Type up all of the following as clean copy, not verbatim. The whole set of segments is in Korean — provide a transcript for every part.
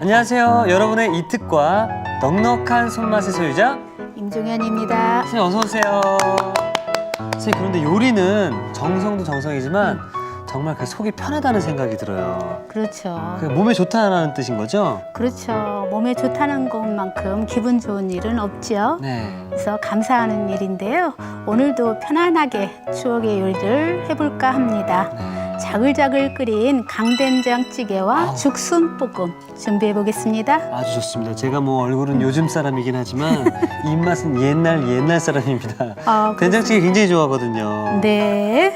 안녕하세요. 여러분의 이특과 넉넉한 손맛의 소유자 임종현입니다. 선생님 어서 오세요. 선생님 그런데 요리는 정성도 정성이지만 정말 그 속이 편하다는 생각이 들어요. 그렇죠. 그 몸에 좋다는 뜻인 거죠? 그렇죠. 몸에 좋다는 것만큼 기분 좋은 일은 없죠. 네. 그래서 감사하는 일인데요. 오늘도 편안하게 추억의 요리를 해볼까 합니다. 네. 자글자글 끓인 강된장찌개와 아우. 죽순볶음 준비해 보겠습니다. 아주 좋습니다. 제가 뭐 얼굴은 요즘 사람이긴 하지만 입맛은 옛날 사람입니다. 된장찌개 굉장히 좋아하거든요. 네.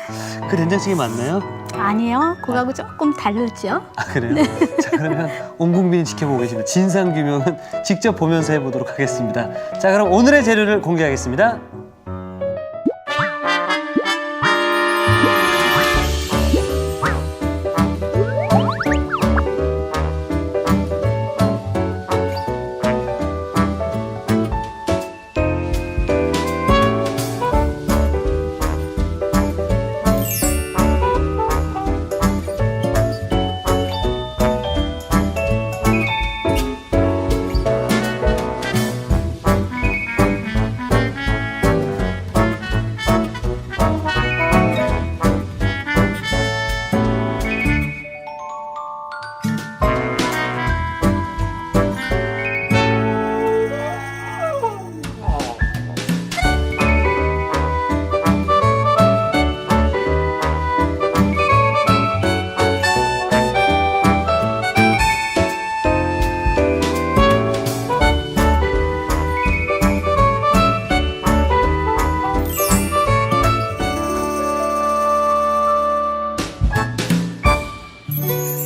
그 된장찌개 맞나요? 아니요. 그거하고 조금 다르죠. 아 그래요? 자 그러면 온 국민이 지켜보고 계십니다. 진상규명은 직접 보면서 해보도록 하겠습니다. 자 그럼 오늘의 재료를 공개하겠습니다.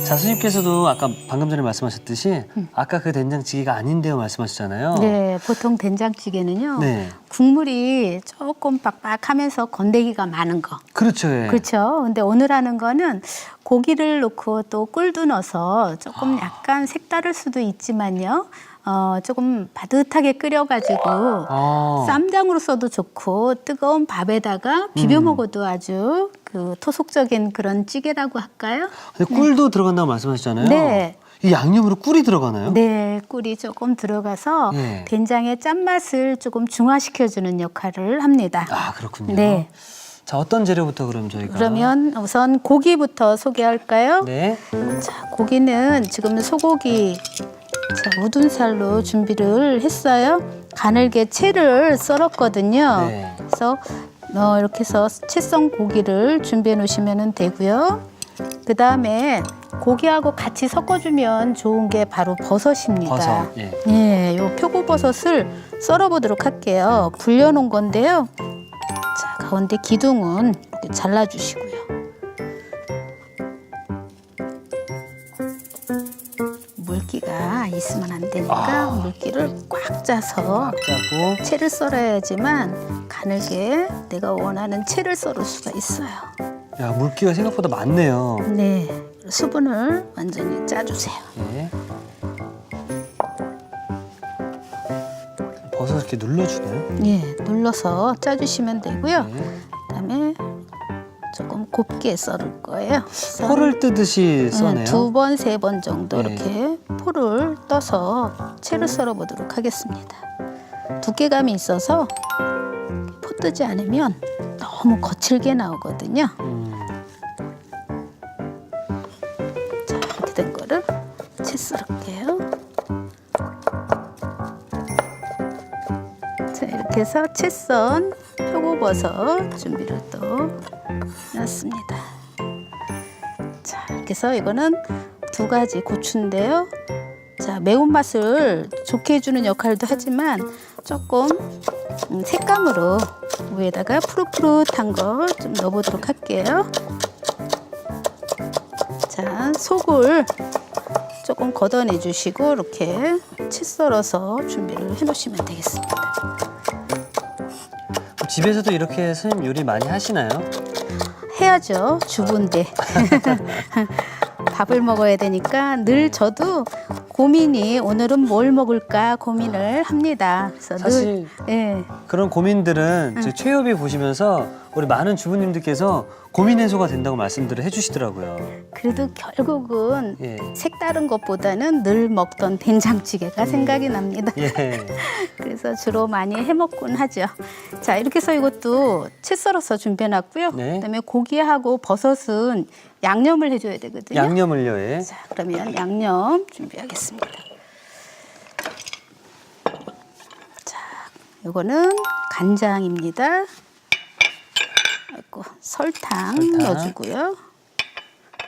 자, 선생님께서도 아까 방금 전에 말씀하셨듯이 아까 그 된장찌개가 아닌데요 말씀하셨잖아요. 네, 보통 된장찌개는요. 네. 국물이 조금 빡빡하면서 건더기가 많은 거. 그렇죠. 예. 그렇죠. 근데 오늘 하는 거는 고기를 넣고 또 꿀도 넣어서 조금 약간 색다를 수도 있지만요. 조금 바듯하게 끓여가지고 아. 쌈장으로 써도 좋고 뜨거운 밥에다가 비벼 먹어도 아주 그 토속적인 그런 찌개라고 할까요? 근데 꿀도 들어간다고 말씀하셨잖아요. 네. 이 양념으로 꿀이 들어가나요? 네, 꿀이 조금 들어가서 예. 된장의 짠맛을 조금 중화시켜주는 역할을 합니다. 아 그렇군요. 네. 자 어떤 재료부터 그럼 저희가? 그러면 우선 고기부터 소개할까요? 네. 자, 고기는 지금 소고기 자, 우둔살로 준비를 했어요. 가늘게 채를 썰었거든요. 네. 그래서 이렇게 해서 채썬 고기를 준비해 놓으시면 되고요. 그 다음에 고기하고 같이 섞어주면 좋은 게 바로 버섯입니다. 버섯. 예. 예, 요 표고버섯을 썰어보도록 할게요. 불려놓은 건데요. 자, 가운데 기둥은 이렇게 잘라주시고요. 물기가 있으면 안 되니까 물기를 꽉 짜서 짜고. 채를 썰어야지만 가늘게 내가 원하는 채를 썰을 수가 있어요. 야 물기가 생각보다 많네요. 네, 수분을 완전히 짜주세요. 예. 버섯 이렇게 눌러주나요? 예, 눌러서 짜주시면 되고요. 네. 그다음에 조금 곱게 썰을 거예요. 포를 뜨듯이 써네요. 두 번, 세 번 정도 네. 이렇게 포를 떠서 채를 썰어 보도록 하겠습니다. 두께감이 있어서 포 뜨지 않으면 너무 거칠게 나오거든요. 자, 이렇게 된 거를 채 썰을게요. 자, 이렇게 해서 채 썬 표고버섯 준비를 또 해놨습니다. 자, 이렇게 해서 이거는 두 가지 고추인데요. 자, 매운맛을 좋게 해주는 역할도 하지만 조금 색감으로 위에다가 푸릇푸릇한 거 좀 넣어보도록 할게요. 자, 속을 조금 걷어내 주시고 이렇게 채 썰어서 준비를 해 놓으시면 되겠습니다. 집에서도 이렇게 선생님 요리 많이 하시나요? 해야죠. 주부인데. 밥을 먹어야 되니까 늘 저도 고민이 오늘은 뭘 먹을까 고민을 합니다. 그래서 사실 늘, 예. 그런 고민들은 저 최협이 보시면서 우리 많은 주부님들께서 고민 해소가 된다고 말씀들을 해주시더라고요. 그래도 결국은 예. 색다른 것보다는 늘 먹던 된장찌개가 생각이 납니다. 예. 그래서 주로 많이 해먹곤 하죠. 자, 이렇게 해서 이것도 채 썰어서 준비해놨고요. 네. 그다음에 고기하고 버섯은 양념을 해줘야 되거든요. 양념을요, 예. 자, 그러면 양념 준비하겠습니다. 자, 이거는 간장입니다. 그리고 설탕 넣어주고요.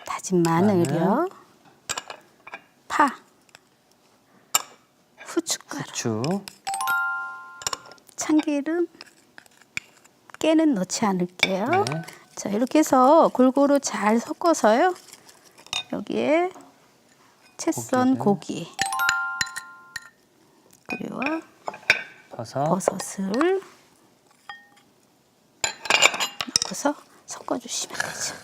다진 마늘이요. 파, 후춧가루, 후추. 참기름, 깨는 넣지 않을게요. 네. 자, 이렇게 해서 골고루 잘 섞어서요. 여기에 채 썬 고기, 그리고 버섯을 넣고서 섞어주시면 되죠.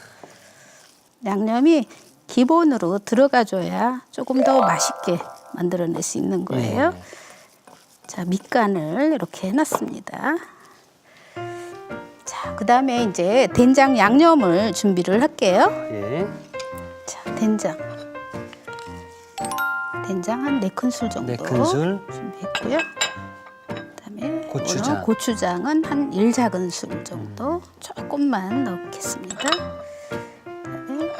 양념이 기본으로 들어가줘야 조금 더 맛있게 만들어낼 수 있는 거예요. 네. 자, 밑간을 이렇게 해놨습니다. 자, 그 다음에 이제 된장 양념을 준비를 할게요. 예. 자, 된장 한 4큰술 정도 4큰술. 준비했고요. 그다음에 고추장. 이거는 고추장은 한 1작은술 정도 조금만 넣겠습니다. 그다음에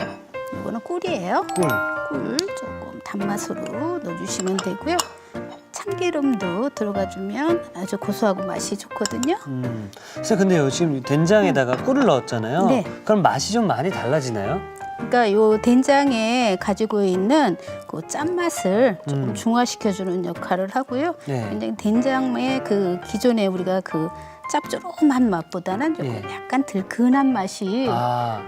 이거는 꿀이에요. 꿀 조금 단맛으로 넣어주시면 되고요. 참기름도 들어가주면 아주 고소하고 맛이 좋거든요. 선생님, 근데요, 지금 된장에다가 꿀을 넣었잖아요. 네. 그럼 맛이 좀 많이 달라지나요? 그러니까 요 된장에 가지고 있는 그 짠맛을 조금 중화시켜주는 역할을 하고요. 네. 굉장히 된장의 그 기존에 우리가 그 짭조름한 맛보다는 조금 예. 약간 들큰한 맛이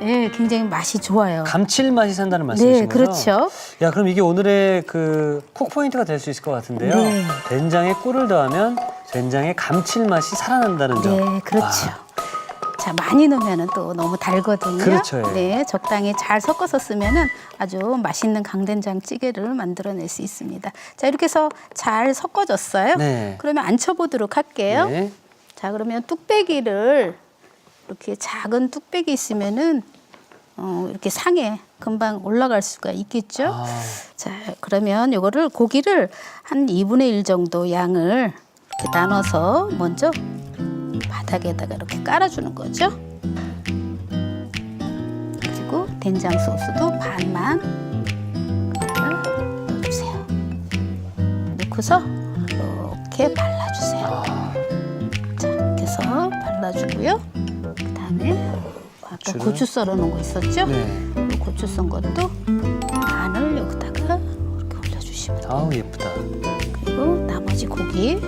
예, 굉장히 맛이 좋아요. 감칠맛이 산다는 말씀이신 네, 거죠? 그렇죠. 야, 그럼 이게 오늘의 그 콕 포인트가 될 수 있을 것 같은데요. 네. 된장에 꿀을 더하면 된장의 감칠맛이 살아난다는 점. 네, 그렇죠. 자, 많이 넣으면 또 너무 달거든요. 그렇죠, 예. 네, 적당히 잘 섞어서 쓰면은 아주 맛있는 강된장찌개를 만들어낼 수 있습니다. 자, 이렇게 해서 잘 섞어졌어요. 네. 그러면 앉혀보도록 할게요. 네. 자, 그러면 뚝배기를 이렇게 작은 뚝배기 있으면은 이렇게 상에 금방 올라갈 수가 있겠죠. 자, 그러면 이거를 고기를 한 2분의 1 정도 양을 이렇게 나눠서 먼저 바닥에다가 이렇게 깔아주는 거죠. 그리고 된장 소스도 반만 넣어주세요. 넣고서 이렇게 발라주세요. 자, 이렇게 해서 발라주고요. 그 다음에 아까 고추 썰어놓은 거 있었죠? 네. 이 고추 썬 것도 반을 여기다가 이렇게 올려주시면 돼요. 아우, 예쁘다. 그리고 나머지 고기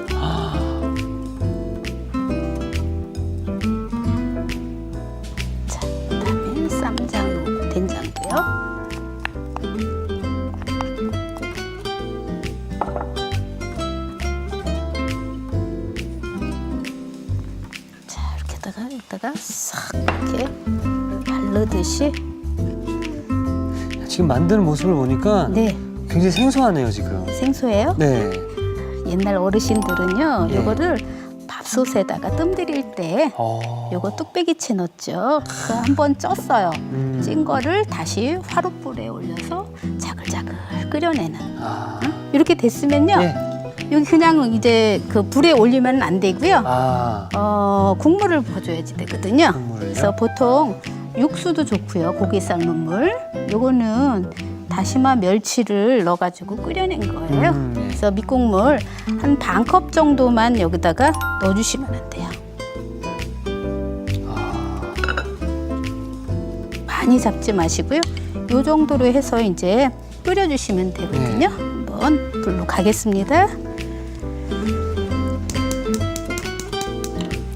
자, 그다음에 쌈장 넣고 된장도요. 자, 이렇게다가 싹 이렇게 바르듯이 지금 만드는 모습을 보니까 네, 굉장히 생소하네요, 지금. 생소해요. 네. 옛날 어르신들은요, 예. 요거를 밥솥에다가 뜸 들일 때 요거 뚝배기채 넣었죠. 그 한번 쪘어요. 찐 거를 다시 화롯불에 올려서 자글자글 끓여내는. 이렇게 됐으면요. 예. 여기 그냥 이제 그 불에 올리면 안 되고요. 국물을 부어줘야지 되거든요. 국물을요? 그래서 보통 육수도 좋고요. 고기 삶은 물. 요거는 다시마 멸치를 넣어가지고 끓여낸 거예요. 예. 그래서 밑국물 한 반 컵 정도만 여기다가 넣어주시면 돼요. 많이 잡지 마시고요. 요 정도로 해서 이제 끓여주시면 되거든요. 한번 불로 가겠습니다.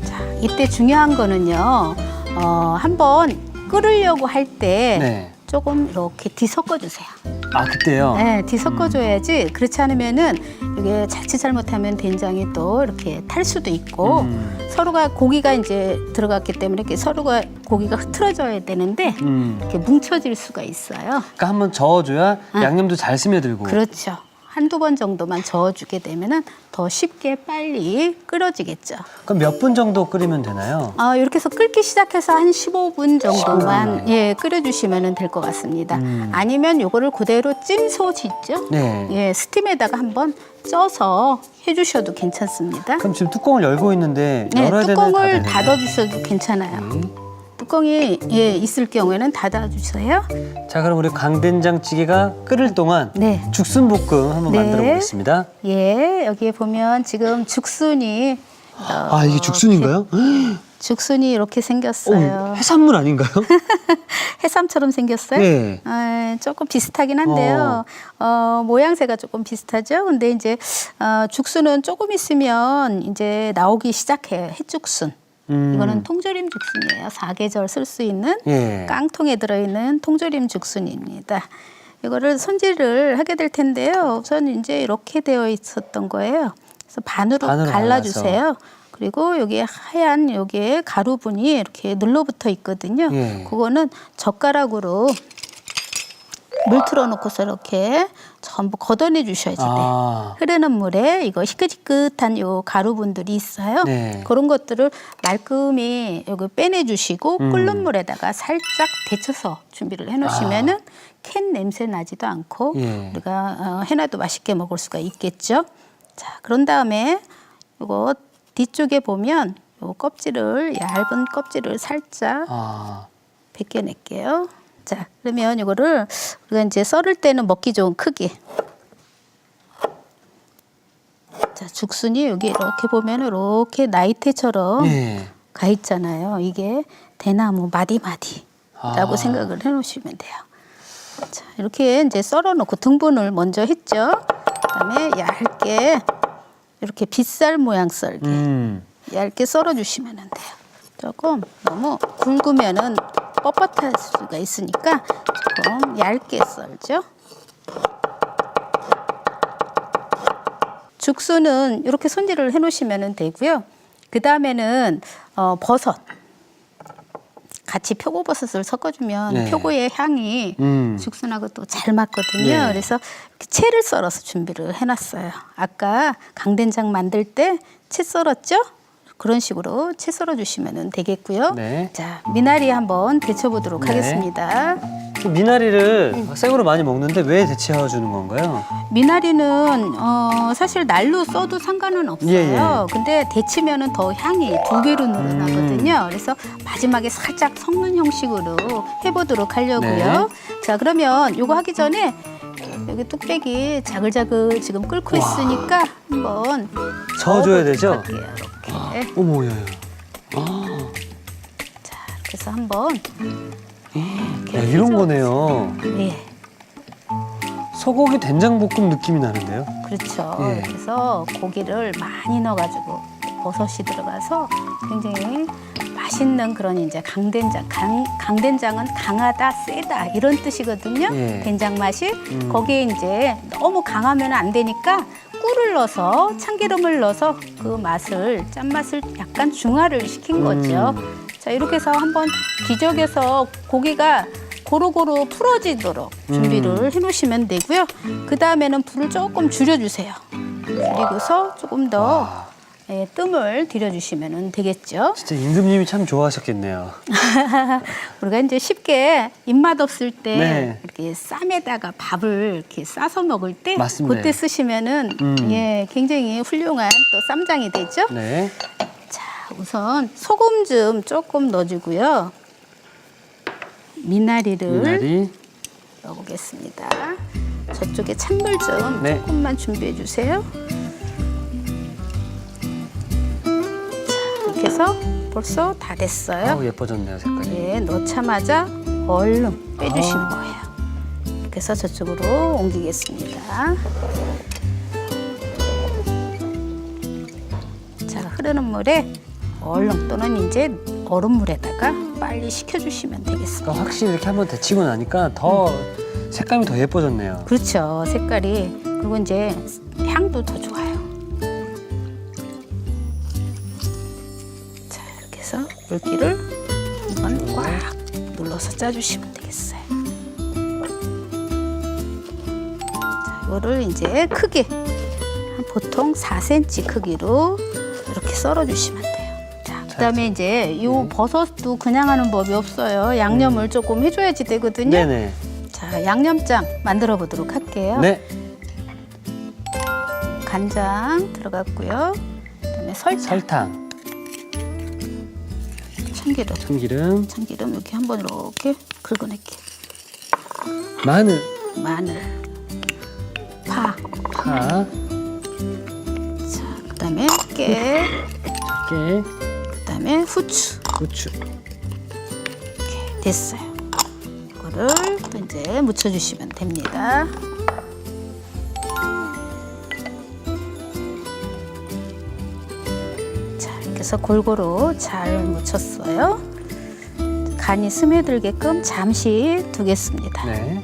자, 이때 중요한 거는요. 한번 끓으려고 할 때 네. 조금 이렇게 뒤섞어 주세요. 아, 그때요? 네, 뒤섞어줘야지. 그렇지 않으면은 이게 자칫 잘못하면 된장이 또 이렇게 탈 수도 있고 서로가 고기가 이제 들어갔기 때문에 이렇게 서로가 고기가 흐트러져야 되는데 이렇게 뭉쳐질 수가 있어요. 그러니까 한번 저어줘야 양념도 잘 스며들고. 그렇죠. 한두 번 정도만 저어주게 되면은 더 쉽게 빨리 끓여지겠죠. 그럼 몇 분 정도 끓이면 되나요? 이렇게 해서 끓기 시작해서 한 15분 정도만 15분. 예, 끓여주시면 될 것 같습니다. 아니면 요거를 그대로 찜소스 있죠? 네. 예, 스팀에다가 한번 쪄서 해주셔도 괜찮습니다. 그럼 지금 뚜껑을 열고 있는데 네, 열어야 되나요? 뚜껑을 닫아야 되나요? 닫아주셔도 괜찮아요. 뚜껑이 있을 경우에는 닫아주세요. 자, 그럼 우리 강된장찌개가 끓을 동안 네. 죽순볶음 한번 네. 만들어 보겠습니다. 예, 여기에 보면 지금 죽순이 아, 이게 죽순인가요? 죽순이 이렇게 생겼어요. 해산물 아닌가요? 해삼처럼 생겼어요? 네. 조금 비슷하긴 한데요. 모양새가 조금 비슷하죠. 근데 이제 죽순은 조금 있으면 이제 나오기 시작해요. 햇죽순. 이거는 통조림 죽순이에요. 사계절 쓸 수 있는 예. 깡통에 들어있는 통조림 죽순입니다. 이거를 손질을 하게 될 텐데요. 우선 이제 이렇게 되어 있었던 거예요. 그래서 반으로 갈라주세요. 그리고 여기에 하얀 여기에 가루분이 이렇게 눌러붙어 있거든요. 예. 그거는 젓가락으로 물 틀어놓고서 이렇게 전부 걷어내 주셔야지 돼. 흐르는 물에 이거 희끗희끗한 요 가루분들이 있어요. 네. 그런 것들을 말끔히 여기 빼내 주시고 끓는 물에다가 살짝 데쳐서 준비를 해 놓으시면은 캔 냄새 나지도 않고 예. 우리가 해놔도 맛있게 먹을 수가 있겠죠. 자, 그런 다음에 요거 뒤쪽에 보면 요 껍질을 얇은 껍질을 살짝 벗겨낼게요. 자, 그러면 이거를 우리가 이제 썰을 때는 먹기 좋은 크기. 자, 죽순이 여기 이렇게 보면 이렇게 나이테처럼 예. 가 있잖아요. 이게 대나무 마디마디라고 생각을 해놓으시면 돼요. 자, 이렇게 이제 썰어놓고 등분을 먼저 했죠. 그다음에 얇게 이렇게 빗살 모양 썰기. 얇게 썰어주시면 돼요. 조금 너무 굵으면은 뻣뻣할 수가 있으니까 조금 얇게 썰죠. 죽순은 이렇게 손질을 해놓으시면 되고요. 그 다음에는 버섯. 같이 표고버섯을 섞어주면 네. 표고의 향이 죽순하고 또 잘 맞거든요. 네. 그래서 이렇게 채를 썰어서 준비를 해놨어요. 아까 강된장 만들 때 채 썰었죠? 그런 식으로 채 썰어 주시면 되겠고요. 네. 자, 미나리 한번 데쳐보도록 네. 하겠습니다. 미나리를 생으로 많이 먹는데 왜 데쳐 주는 건가요? 미나리는 사실 날로 써도 상관은 없어요. 예, 예. 근데 데치면은 더 향이 두 배로 늘어나거든요. 그래서 마지막에 살짝 섞는 형식으로 해보도록 하려고요. 네. 자, 그러면 요거 하기 전에 여기 뚝배기 자글자글 지금 끓고 있으니까 한번 저어줘야 되죠? 할게요. 이렇게. 어머, 야. 자, 이렇게 해서 한번 야, 이런 거네요. 예. 소고기 된장볶음 느낌이 나는데요. 그렇죠. 예. 그래서 고기를 많이 넣어가지고 버섯이 들어가서 굉장히 맛있는 그런 이제 강된장. 강된장은 강하다, 세다 이런 뜻이거든요. 예. 된장 맛이 거기에 이제 너무 강하면 안 되니까 꿀을 넣어서 참기름을 넣어서 그 맛을 짠맛을 약간 중화를 시킨 거죠. 자, 이렇게 해서 한번 뒤적여서 고기가 고루고루 풀어지도록 준비를 해놓으시면 되고요. 그 다음에는 불을 조금 줄여주세요. 그리고서 조금 더 뜸을 들여주시면 되겠죠. 진짜 임금님이 참 좋아하셨겠네요. 우리가 이제 쉽게 입맛 없을 때 네. 이렇게 쌈에다가 밥을 이렇게 싸서 먹을 때 맞습니다. 그때 쓰시면은 예, 굉장히 훌륭한 또 쌈장이 되죠. 네. 자, 우선 소금 좀 조금 넣어주고요. 미나리를 미나리. 넣어보겠습니다. 저쪽에 찬물 좀 네. 조금만 준비해 주세요. 자, 이렇게 해서 벌써 다 됐어요. 예뻐졌네요, 색깔이. 예, 넣자마자 얼른 빼주시는 거예요. 이렇게 해서 저쪽으로 옮기겠습니다. 자, 흐르는 물에 얼른 또는 이제 얼음물에다가 빨리 식혀주시면 되겠습니다. 그러니까 확실히 이렇게 한번 데치고 나니까 더 색감이 더 예뻐졌네요. 그렇죠. 색깔이. 그리고 이제 향도 더 좋아요. 자, 이렇게 해서 물기를 한번 꽉 눌러서 짜주시면 되겠어요. 자, 이거를 이제 크게 한 보통 4cm 크기로 이렇게 썰어 주시면 돼요. 자, 그다음에 이제 이 버섯도 그냥 하는 법이 없어요. 양념을 조금 해줘야지 되거든요. 네네. 자, 양념장 만들어 보도록 할게요. 네. 간장 들어갔고요. 그다음에 설탕, 참기름, 참기름, 이렇게 한번 이렇게 긁어낼게요. 마늘, 파. 파, 자, 그다음에 깨, 그다음에 후추. 이렇게 됐어요. 이거를 또 이제 묻혀주시면 됩니다. 자, 이렇게 해서 골고루 잘 묻혔어요. 간이 스며들게끔 잠시 두겠습니다. 네.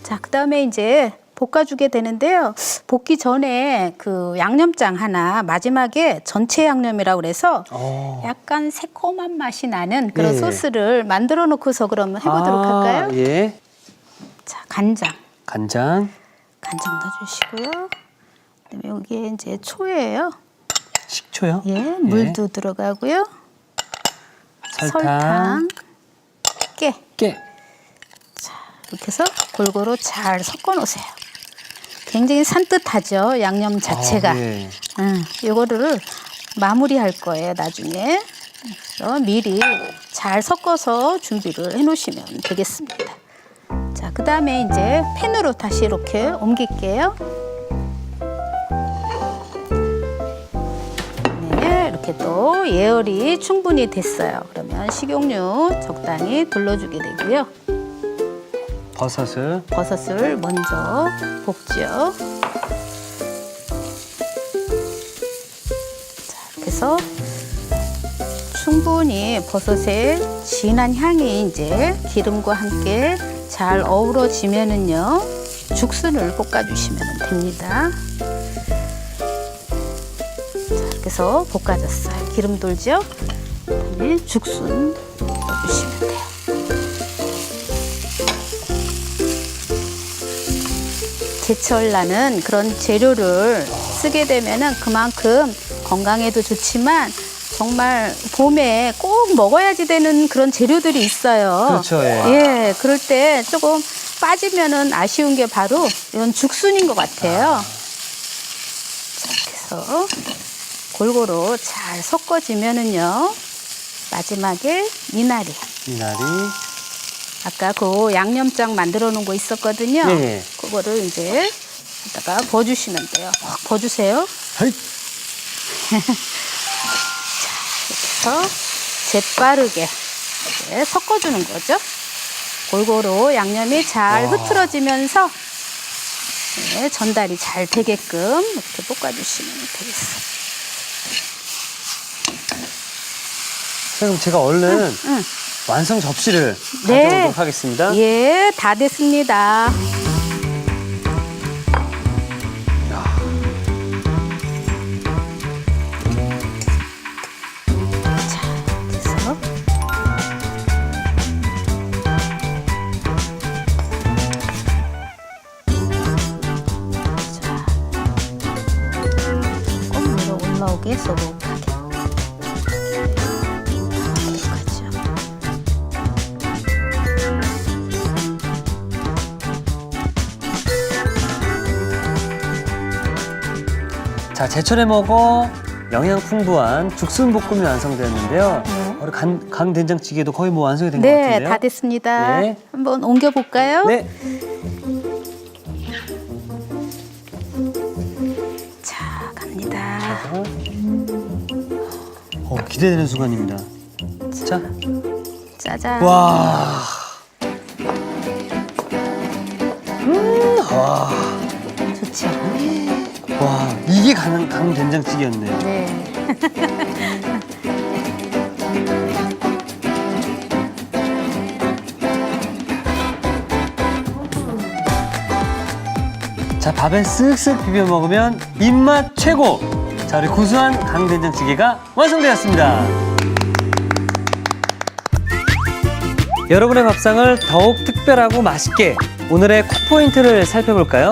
자, 그다음에 이제 볶아주게 되는데요. 볶기 전에 그 양념장 하나 마지막에 전체 양념이라고 그래서 약간 새콤한 맛이 나는 그런 예. 소스를 만들어 놓고서 그러면 해보도록 할까요? 예. 자, 간장 간장, 넣어주시고요. 그다음에 여기에 이제 초예요. 식초요. 예, 물도 들어가고요. 설탕, 깨. 이렇게 해서 골고루 잘 섞어 놓으세요. 굉장히 산뜻하죠, 양념 자체가. 예. 이거를 마무리할 거예요, 나중에. 그래서 미리 잘 섞어서 준비를 해 놓으시면 되겠습니다. 자, 그 다음에 이제 팬으로 다시 이렇게 옮길게요. 네, 이렇게 또 예열이 충분히 됐어요. 그러면 식용유 적당히 둘러주게 되고요. 버섯을 먼저 볶죠. 자, 이렇게 해서 충분히 버섯의 진한 향이 이제 기름과 함께 잘 어우러지면은요, 죽순을 볶아주시면 됩니다. 자, 이렇게 해서 볶아졌어요. 기름 돌죠? 그다음에 죽순 넣어주시면 돼요. 제철 나는 그런 재료를 쓰게 되면은 그만큼 건강에도 좋지만 정말 봄에 꼭 먹어야지 되는 그런 재료들이 있어요. 그렇죠, 예. 예, 그럴 때 조금 빠지면은 아쉬운 게 바로 이런 죽순인 것 같아요. 자, 이렇게 해서 골고루 잘 섞어지면은요, 마지막에 미나리. 아까 그 양념장 만들어 놓은 거 있었거든요. 네. 그거를 이제 여기다가 버주시면 돼요. 확 버주세요. 헤이. 자, 이렇게 해서 재빠르게 이제 섞어주는 거죠. 골고루 양념이 잘 흐트러지면서 네, 전달이 잘 되게끔 이렇게 볶아주시면 되겠어요. 자, 그럼 제가 얼른 완성 접시를 네. 가져오도록 하겠습니다. 예, 다 됐습니다. 자, 그래서 조금 위로 올라오게 소복하게 하죠. 자, 제철에 먹어 영양 풍부한 죽순 볶음이 완성되었는데요. 네. 우리 강된장찌개도 거의 뭐 완성이 된 것 네, 같은데요. 다 됐습니다. 네. 한번 옮겨볼까요? 네. 자, 갑니다. 기대되는 순간입니다. 자, 짜잔. 와. 와. 좋죠. 와, 이게 강된장찌개였네요. 네. 자, 밥에 쓱쓱 비벼 먹으면 입맛 최고! 자, 우리 구수한 강된장찌개가 완성되었습니다. 여러분의 밥상을 더욱 특별하고 맛있게 오늘의 콕포인트를 살펴볼까요?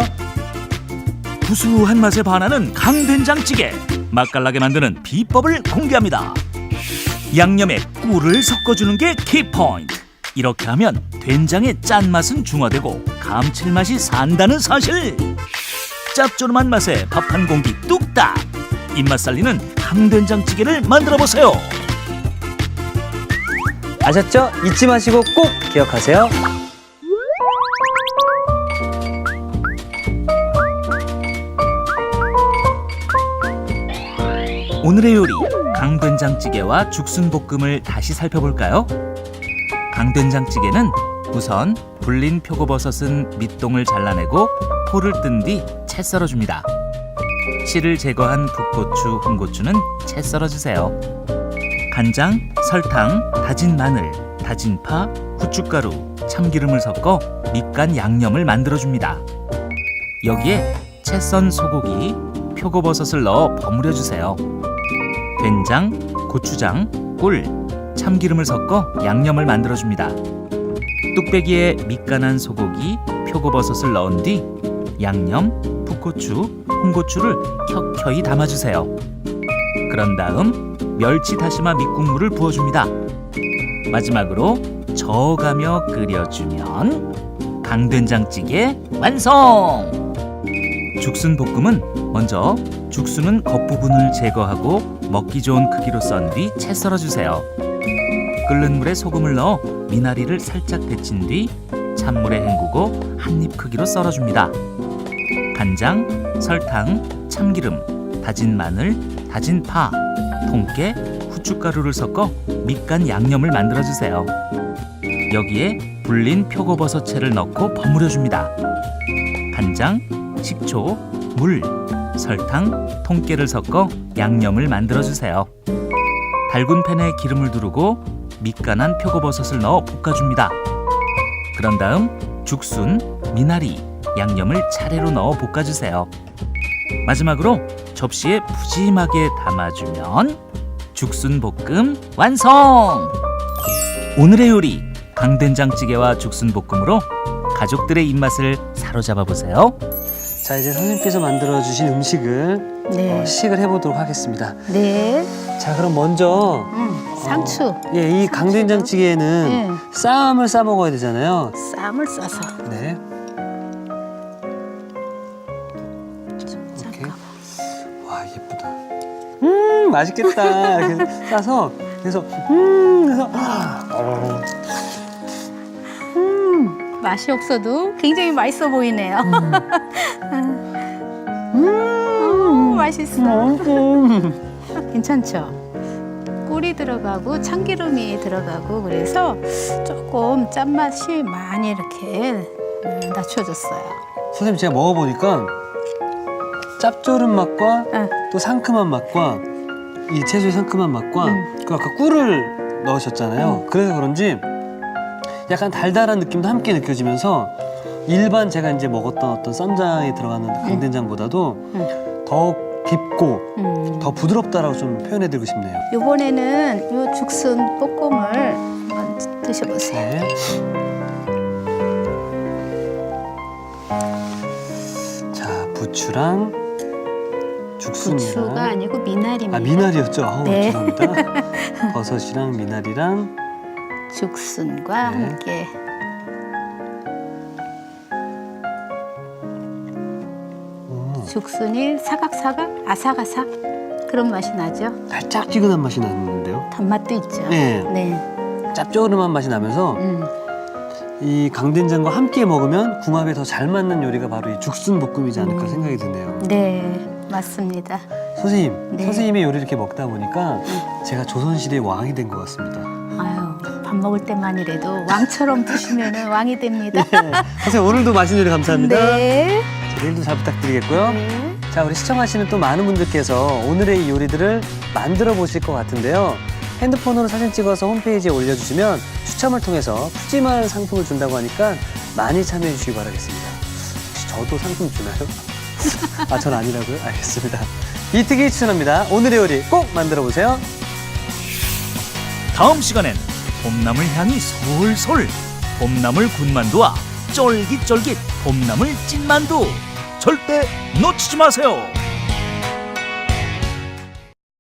구수한 맛에 반하는 강된장찌개. 맛깔나게 만드는 비법을 공개합니다. 양념에 꿀을 섞어주는 게 키포인트. 이렇게 하면 된장의 짠맛은 중화되고 감칠맛이 산다는 사실. 짭조름한 맛에 밥 한 공기 뚝딱. 입맛 살리는 강된장찌개를 만들어보세요. 아셨죠? 잊지 마시고 꼭 기억하세요. 오늘의 요리, 강된장찌개와 죽순볶음을 다시 살펴볼까요? 강된장찌개는 우선 불린 표고버섯은 밑동을 잘라내고 포를 뜬 뒤 채 썰어줍니다. 씨를 제거한 붓고추, 홍고추는 채 썰어주세요. 간장, 설탕, 다진 마늘, 다진 파, 후춧가루, 참기름을 섞어 밑간 양념을 만들어줍니다. 여기에 채 썬 소고기, 표고버섯을 넣어 버무려주세요. 된장, 고추장, 꿀, 참기름을 섞어 양념을 만들어줍니다. 뚝배기에 밑간한 소고기, 표고버섯을 넣은 뒤 양념, 풋고추, 홍고추를 켜켜이 담아주세요. 그런 다음 멸치 다시마 밑국물을 부어줍니다. 마지막으로 저어가며 끓여주면 강된장찌개 완성! 죽순볶음은 먼저 죽순은 겉부분을 제거하고 먹기 좋은 크기로 썬 뒤 채 썰어주세요. 끓는 물에 소금을 넣어 미나리를 살짝 데친 뒤 찬물에 헹구고 한입 크기로 썰어줍니다. 간장, 설탕, 참기름, 다진 마늘, 다진 파, 통깨, 후춧가루를 섞어 밑간 양념을 만들어주세요. 여기에 불린 표고버섯채를 넣고 버무려줍니다. 간장, 식초, 물, 설탕, 통깨를 섞어 양념을 만들어주세요. 달군 팬에 기름을 두르고 밑간한 표고버섯을 넣어 볶아줍니다. 그런 다음 죽순, 미나리, 양념을 차례로 넣어 볶아주세요. 마지막으로 접시에 푸짐하게 담아주면 죽순볶음 완성! 오늘의 요리, 강된장찌개와 죽순볶음으로 가족들의 입맛을 사로잡아 보세요. 자, 이제 선생님께서 만들어주신 음식을 네. 시식을 해보도록 하겠습니다. 네. 자, 그럼 먼저 상추. 이 강된장찌개에는 네. 쌈을 싸 먹어야 되잖아요. 쌈을 싸서. 네. 이렇게. 와, 예쁘다. 맛있겠다. 이렇게 싸서 그래서 그래서 맛이 없어도 굉장히 맛있어 보이네요. 맛있어. 괜찮죠? 꿀이 들어가고 참기름이 들어가고 그래서 조금 짠맛이 많이 이렇게 낮춰졌어요. 선생님, 제가 먹어보니까 짭조름 맛과 응. 또 상큼한 맛과 이 채소의 상큼한 맛과 그 아까 꿀을 넣으셨잖아요. 그래서 그런지 약간 달달한 느낌도 함께 느껴지면서 일반 제가 이제 먹었던 어떤 쌈장에 들어가는 강된장보다도 더 깊고 더 부드럽다라고 좀 표현해드리고 싶네요. 이번에는 이 죽순 볶음을 한번 드셔보세요. 네. 자, 부추랑 죽순이랑 부추가 아니고 미나리입니다. 미나리였죠? 아우, 네. 죄송합니다. 버섯이랑 미나리랑 죽순과 네. 함께. 죽순이 사각사각, 아삭아삭 그런 맛이 나죠. 살짝 찌근한 맛이 나는데요. 단맛도 있죠. 네. 네. 짭조름한 맛이 나면서 이 강된장과 함께 먹으면 궁합에 더 잘 맞는 요리가 바로 이 죽순 볶음이지 않을까 생각이 드네요. 네, 맞습니다. 선생님, 네. 선생님의 요리를 이렇게 먹다 보니까 제가 조선시대의 왕이 된 것 같습니다. 아유, 밥 먹을 때만이라도 왕처럼 드시면 왕이 됩니다. 선생님, 오늘도 맛있는 요리 감사합니다. 네. 자, 내일도 잘 부탁드리겠고요. 네. 자, 우리 시청하시는 또 많은 분들께서 오늘의 이 요리들을 만들어 보실 것 같은데요. 핸드폰으로 사진 찍어서 홈페이지에 올려주시면 추첨을 통해서 푸짐한 상품을 준다고 하니까 많이 참여해 주시기 바라겠습니다. 혹시 저도 상품 주나요? 아, 전 아니라고요? 알겠습니다. 이특이 추천합니다. 오늘의 요리 꼭 만들어 보세요. 다음 시간엔 봄나물 향이 솔솔, 봄나물 군만두와 쫄깃쫄깃 봄나물 찐만두. 절대 놓치지 마세요.